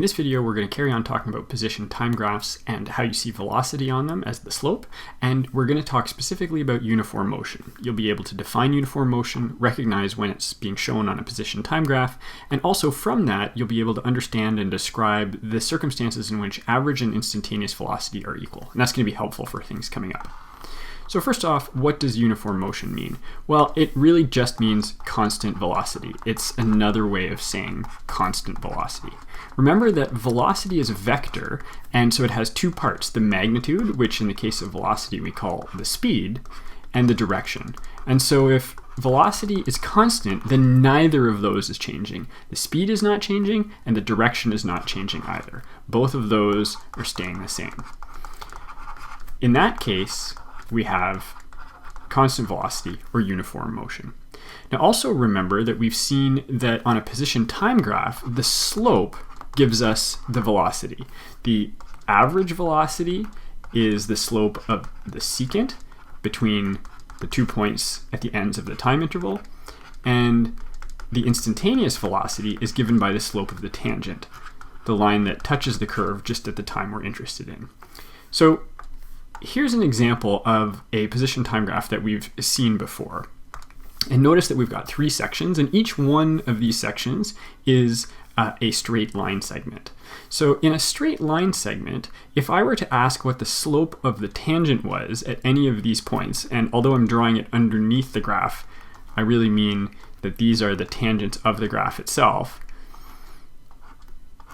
In this video, we're going to carry on talking about position time graphs and how you see velocity on them as the slope, and we're going to talk specifically about uniform motion. You'll be able to define uniform motion, recognize when it's being shown on a position time graph, and also from that, you'll be able to understand and describe the circumstances in which average and instantaneous velocity are equal. And that's going to be helpful for things coming up. So first off, what does uniform motion mean? Well, it really just means constant velocity. It's another way of saying constant velocity. Remember that velocity is a vector, and so it has two parts, the magnitude, which in the case of velocity we call the speed, and the direction. And so if velocity is constant, then neither of those is changing. The speed is not changing, and the direction is not changing either. Both of those are staying the same. In that case, we have constant velocity or uniform motion. Now also remember that we've seen that on a position time graph, the slope gives us the velocity. The average velocity is the slope of the secant between the 2 points at the ends of the time interval, and the instantaneous velocity is given by the slope of the tangent, the line that touches the curve just at the time we're interested in. So here's an example of a position time graph that we've seen before. And notice that we've got three sections, and each one of these sections is a straight line segment. So in a straight line segment, if I were to ask what the slope of the tangent was at any of these points, and although I'm drawing it underneath the graph, I really mean that these are the tangents of the graph itself.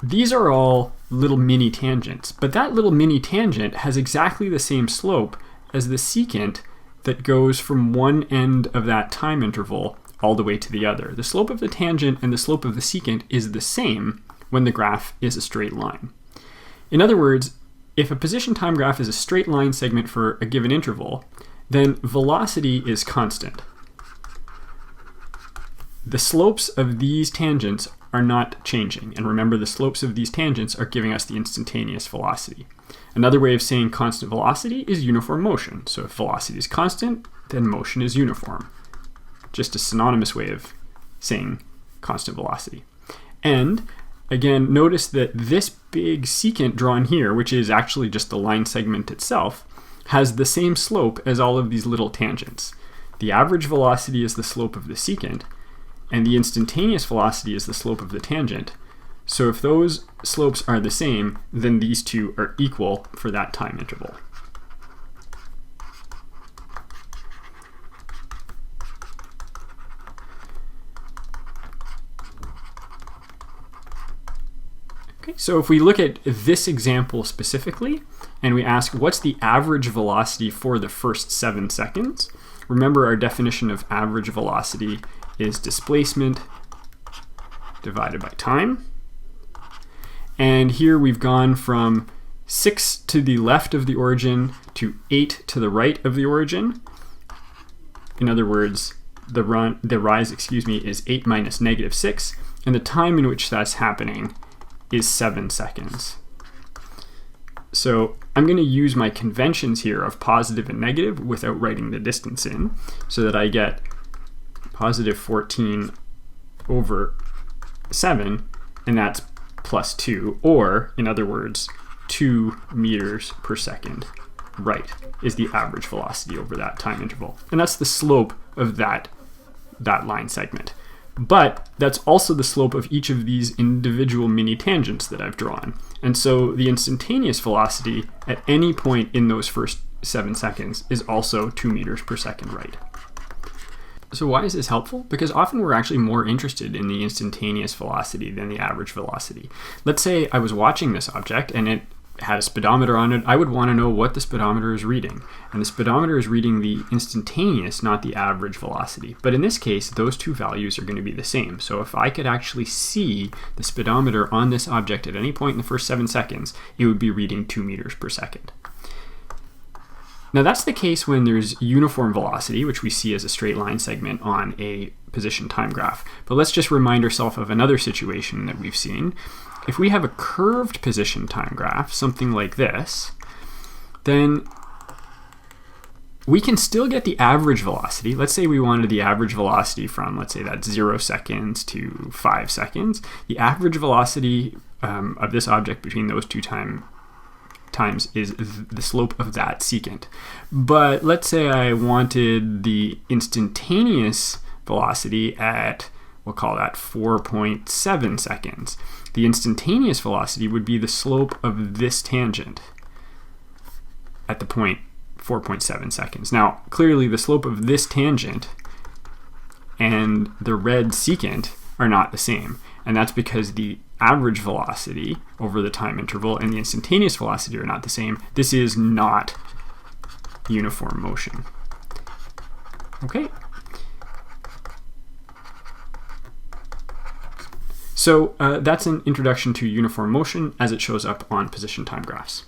These are all little mini tangents, but that little mini tangent has exactly the same slope as the secant that goes from one end of that time interval all the way to the other. The slope of the tangent and the slope of the secant is the same when the graph is a straight line. In other words, if a position time graph is a straight line segment for a given interval, then velocity is constant. The slopes of these tangents are not changing. And remember, the slopes of these tangents are giving us the instantaneous velocity. Another way of saying constant velocity is uniform motion. So if velocity is constant, then motion is uniform. Just a synonymous way of saying constant velocity. And again, notice that this big secant drawn here, which is actually just the line segment itself, has the same slope as all of these little tangents. The average velocity is the slope of the secant, and the instantaneous velocity is the slope of the tangent. So if those slopes are the same, then these two are equal for that time interval. Okay, so if we look at this example specifically, and we ask what's the average velocity for the first 7 seconds, remember our definition of average velocity is displacement divided by time. And here we've gone from 6 to the left of the origin to 8 to the right of the origin. In other words, the rise is 8 minus negative 6, and the time in which that's happening is 7 seconds. So I'm going to use my conventions here of positive and negative without writing the distance in, so that I get positive 14 over 7, and that's plus 2, or in other words, 2 meters per second, right, is the average velocity over that time interval. And that's the slope of that line segment. But that's also the slope of each of these individual mini tangents that I've drawn. And so the instantaneous velocity at any point in those first 7 seconds is also 2 meters per second right. So why is this helpful? Because often we're actually more interested in the instantaneous velocity than the average velocity. Let's say I was watching this object and it had a speedometer on it. I would want to know what the speedometer is reading. And the speedometer is reading the instantaneous, not the average velocity. But in this case, those two values are going to be the same. So if I could actually see the speedometer on this object at any point in the first 7 seconds, it would be reading 2 meters per second. Now that's the case when there's uniform velocity, which we see as a straight line segment on a position time graph. But let's just remind ourselves of another situation that we've seen. If we have a curved position time graph, something like this, then we can still get the average velocity. Let's say we wanted the average velocity from, let's say that's 0 seconds to 5 seconds. The average velocity of this object between those two times is the slope of that secant. But let's say I wanted the instantaneous velocity at, we'll call that 4.7 seconds. The instantaneous velocity would be the slope of this tangent at the point 4.7 seconds. Now, clearly the slope of this tangent and the red secant are not the same. And that's because the average velocity over the time interval and the instantaneous velocity are not the same. This is not uniform motion. Okay. So that's an introduction to uniform motion as it shows up on position time graphs.